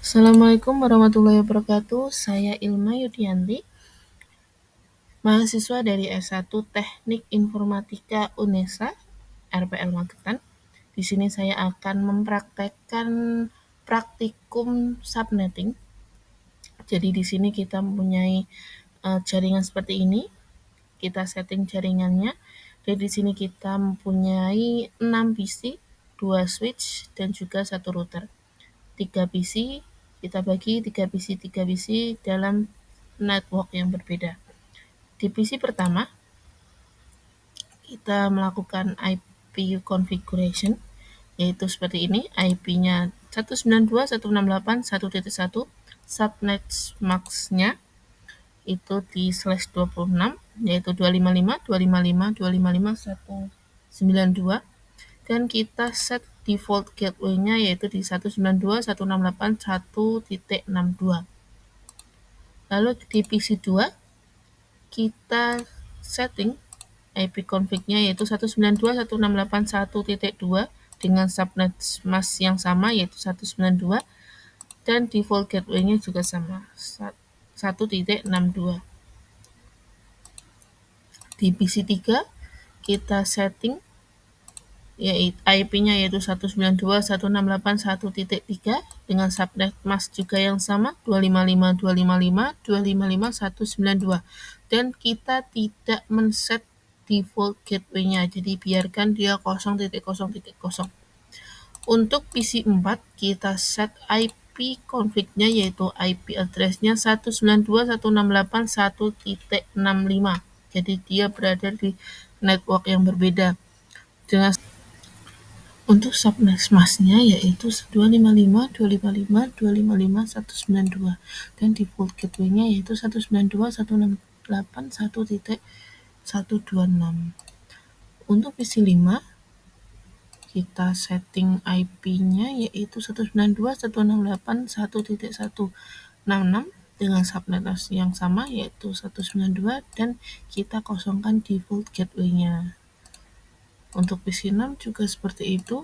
Assalamualaikum warahmatullahi wabarakatuh. Saya Ilma Yudianti, mahasiswa dari S1 Teknik Informatika UNESA, RPL Magetan. Di sini saya akan mempraktekkan praktikum subnetting. Jadi di sini kita mempunyai jaringan seperti ini. Kita setting jaringannya. Dan di sini kita mempunyai 6 PC, 2 switch, dan juga 1 router. 3 PC, kita bagi 3 PC dalam network yang berbeda. Di PC pertama, kita melakukan IP configuration, yaitu seperti ini, IP-nya 192.168.1.1, subnet max-nya itu di /26, yaitu 255.255.255.192, dan kita set default gateway-nya yaitu di 192.168.1.62. Lalu di PC 2 kita setting IP config-nya yaitu 192.168.1.2 dengan subnet mask yang sama yaitu 192, dan default gateway-nya juga sama 1.62. Di PC 3 kita setting IP-nya yaitu 192.168.1.3 dengan subnet mask juga yang sama 255.255.255.192, dan kita tidak men-set default gateway-nya, jadi biarkan dia 0.0.0. Untuk PC 4 kita set IP config-nya yaitu IP address-nya 192.168.1.65, jadi dia berada di network yang berbeda. Dengan untuk subnet mask-nya yaitu 255.255.255.192, dan default gateway-nya yaitu 192.168.1.126. Untuk PC 5 kita setting IP-nya yaitu 192.168.1.166 dengan subnet mask yang sama yaitu 192, dan kita kosongkan default gateway-nya. Untuk PC 6 juga seperti itu,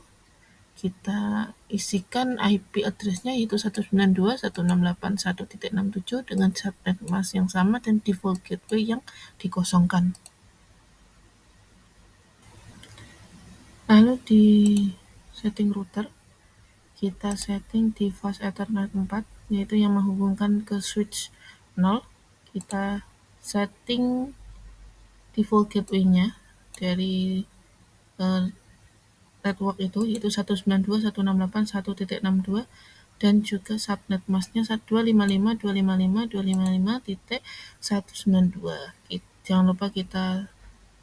kita isikan IP address-nya yaitu 192.168.1.67 dengan subnet mask yang sama dan default gateway yang dikosongkan. Lalu di setting router, kita setting di fast Ethernet 4, yaitu yang menghubungkan ke switch 0. Kita setting default gateway-nya dari network itu yaitu 192.168.1.62, dan juga subnet mask-nya 255.255.255.192. Jangan lupa kita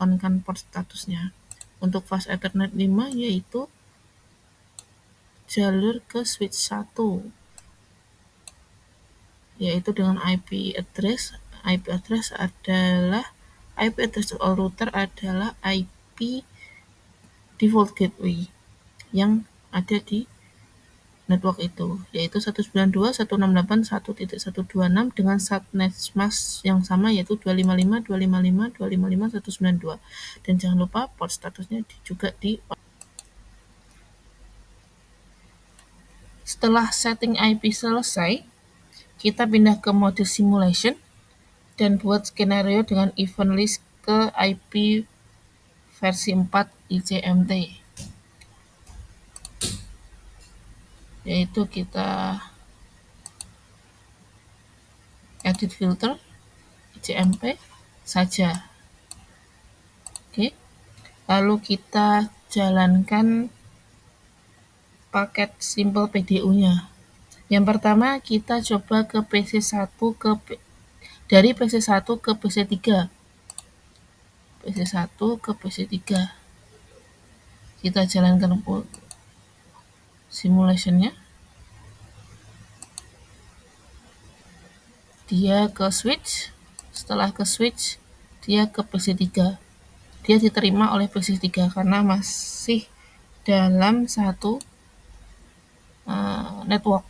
on-kan port statusnya. Untuk fast Ethernet 5 yaitu jalur ke switch 1, yaitu dengan IP address all router adalah IP default gateway yang ada di network itu, yaitu 192.168.1.126 dengan subnet mask yang sama yaitu 255.255.255.192, dan jangan lupa port statusnya juga di on. Setelah setting IP selesai, kita pindah ke mode simulation dan buat skenario dengan event list ke IP versi 4 ICMT, yaitu kita edit filter ICMP saja. Oke. Lalu kita jalankan paket simple PDU-nya. Yang pertama kita coba ke PC1 dari PC1 ke PC3. PC1 ke PC3. Kita jalankan simulation-nya. Dia ke switch, setelah ke switch dia ke PC3. Dia diterima oleh PC3 karena masih dalam satu network.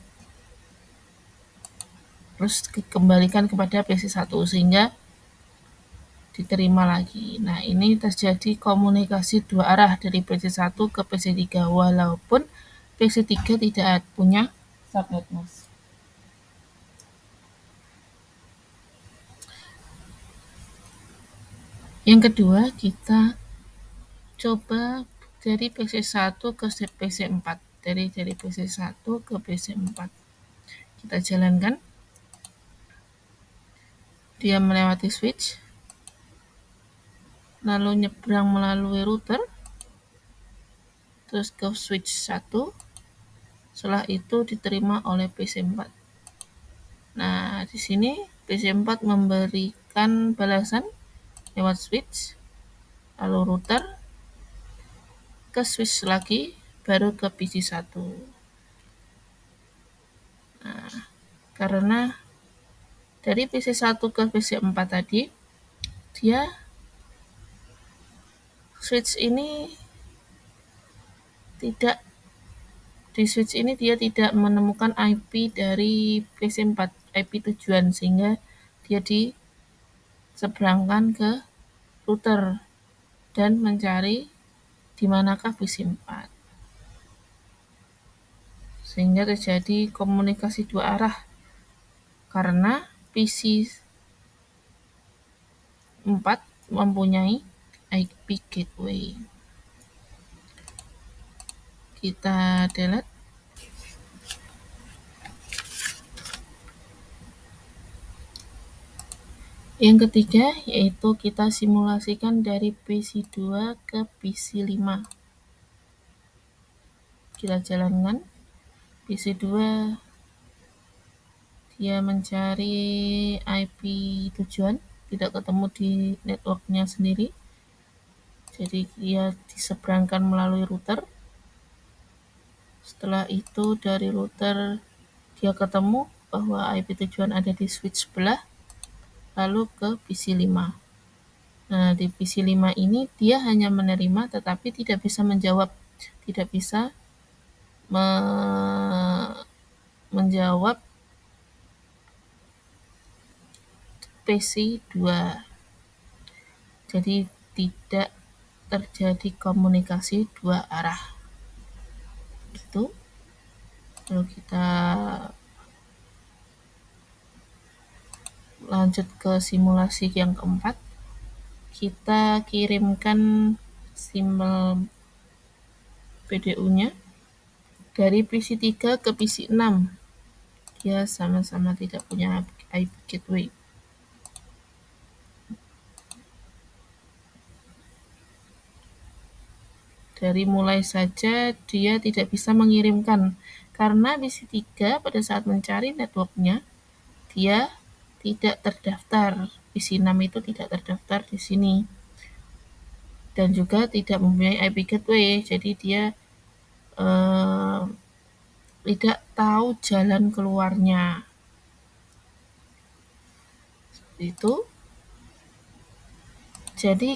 Terus dikembalikan kepada PC1 sehingga diterima lagi. Nah, ini terjadi komunikasi dua arah dari PC1 ke PC3 walaupun PC3 tidak punya subnet mask. Yang kedua, kita coba dari PC1 ke PC4. Dari PC1 ke PC4. Kita jalankan. Dia melewati switch, lalu nyebrang melalui router, terus ke switch 1, setelah itu diterima oleh PC4. Nah, di sini PC4 memberikan balasan lewat switch, lalu router, ke switch lagi, baru ke PC1. Nah, karena dari PC1 ke PC4 tadi, dia switch ini tidak di switch ini dia tidak menemukan IP dari PC4, IP tujuan, sehingga dia diseberangkan ke router dan mencari di manakah PC4. Sehingga terjadi komunikasi dua arah karena PC4 mempunyai IP gateway. Kita delete. Yang ketiga yaitu kita simulasikan dari PC2 ke PC5. Kita jalankan. PC2 dia mencari IP tujuan, tidak ketemu di networknya sendiri, jadi dia diseberangkan melalui router. Setelah itu dari router dia ketemu bahwa IP tujuan ada di switch sebelah, lalu ke PC5. Nah, di PC5 ini dia hanya menerima tetapi tidak bisa menjawab, tidak bisa menjawab PC2. Jadi tidak terjadi komunikasi dua arah. Gitu. Lalu kita lanjut ke simulasi yang keempat. Kita kirimkan simbol PDU-nya dari PC3 ke PC6. Dia sama-sama tidak punya IP gateway. Dari mulai saja dia tidak bisa mengirimkan karena PC3 pada saat mencari networknya dia tidak terdaftar. PC6 itu tidak terdaftar di sini dan juga tidak mempunyai IP gateway, jadi dia tidak tahu jalan keluarnya. Seperti itu. Jadi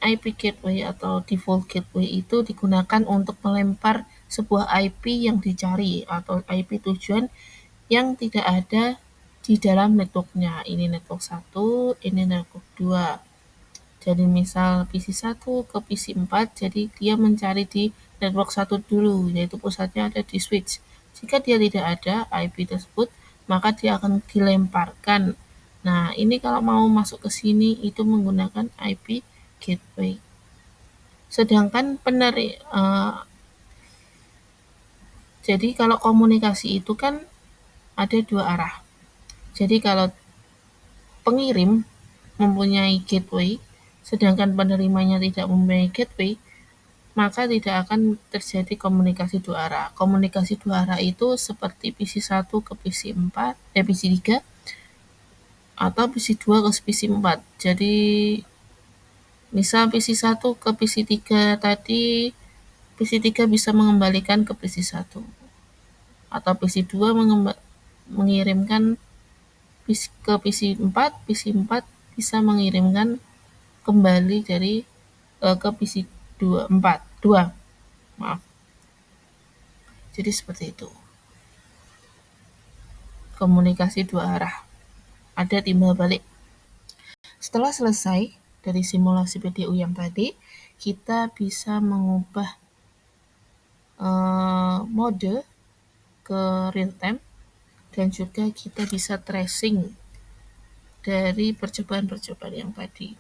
IP gateway atau default gateway itu digunakan untuk melempar sebuah IP yang dicari atau IP tujuan yang tidak ada di dalam networknya. Ini network 1, ini network 2. Jadi misal PC1 ke PC4, jadi dia mencari di network 1 dulu, yaitu pusatnya ada di switch. Jika dia tidak ada IP tersebut, maka dia akan dilemparkan. Nah, ini kalau mau masuk ke sini itu menggunakan IP gateway. Sedangkan jadi kalau komunikasi itu kan ada dua arah. Jadi kalau pengirim mempunyai gateway, sedangkan penerimanya tidak mempunyai gateway, maka tidak akan terjadi komunikasi dua arah. Komunikasi dua arah itu seperti PC1 ke PC4, PC3, atau PC2 ke PC4. Jadi misal PC1 ke PC3 tadi, PC3 bisa mengembalikan ke PC1. Atau PC2 mengirimkan ke PC4, PC4 bisa mengirimkan kembali ke PC2, 2. Maaf. Jadi seperti itu. Komunikasi dua arah. Ada timbal balik. Setelah selesai dari simulasi PDU yang tadi, kita bisa mengubah mode ke real time dan juga kita bisa tracing dari percobaan-percobaan yang tadi.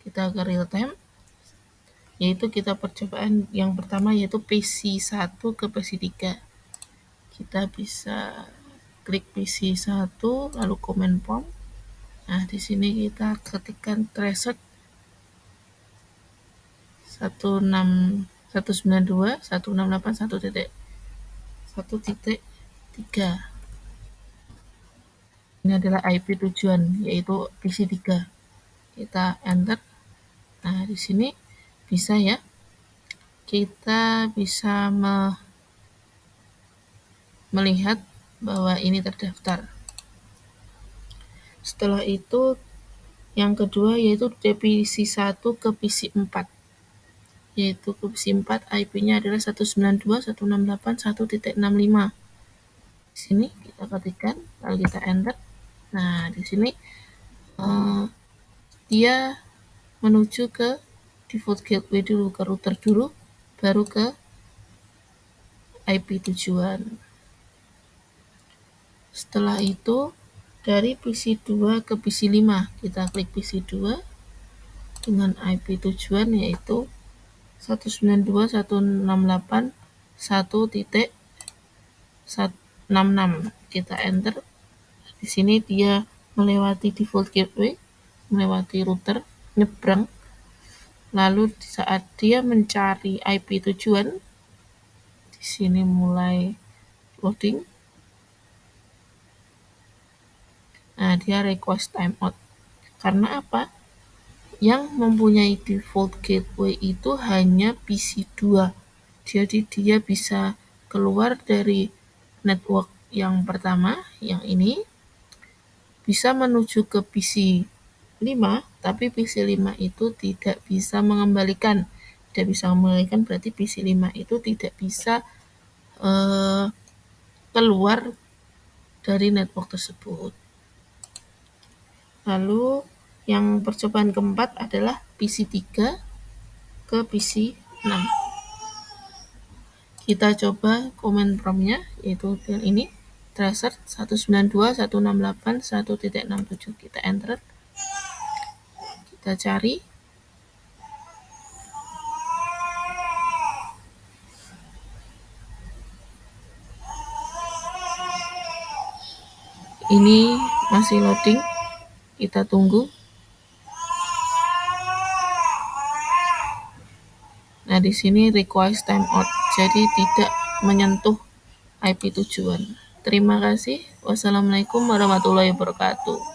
Kita ke real time, yaitu kita percobaan yang pertama yaitu PC1 ke PC3. Kita bisa klik PC1 lalu command prompt. Nah, di sini kita ketikkan threshold 192.168.1.1.3. Ini adalah IP tujuan, yaitu PC3. Kita enter. Nah, di sini bisa ya, kita bisa melihat bahwa ini terdaftar. Setelah itu, yang kedua yaitu dari PC1 ke PC4. Yaitu ke PC4 IP-nya adalah 192.168.1.65. Di sini kita ketikkan, lalu kita enter. Nah, di sini dia menuju ke default gateway dulu, ke router dulu, baru ke IP tujuan. Setelah itu dari PC2 ke PC5, kita klik PC2 dengan IP tujuan yaitu 192.168.1.66. Kita enter. Di sini dia melewati default gateway, melewati router, nyebrang. Lalu saat dia mencari IP tujuan, di sini mulai loading. Nah, dia request timeout. Karena apa? Yang mempunyai default gateway itu hanya PC2. Jadi dia bisa keluar dari network yang pertama, yang ini, bisa menuju ke PC5, tapi PC5 itu tidak bisa mengembalikan. Tidak bisa mengembalikan berarti PC5 itu tidak bisa keluar dari network tersebut. Lalu yang percobaan keempat adalah PC3 ke PC6. Kita coba command prompt-nya, yaitu ini, threshold 192.168.1.67. Kita enter. Kita cari. Ini masih loading. Kita tunggu. Nah, di sini request timeout, jadi tidak menyentuh IP tujuan. Terima kasih. Wassalamualaikum warahmatullahi wabarakatuh.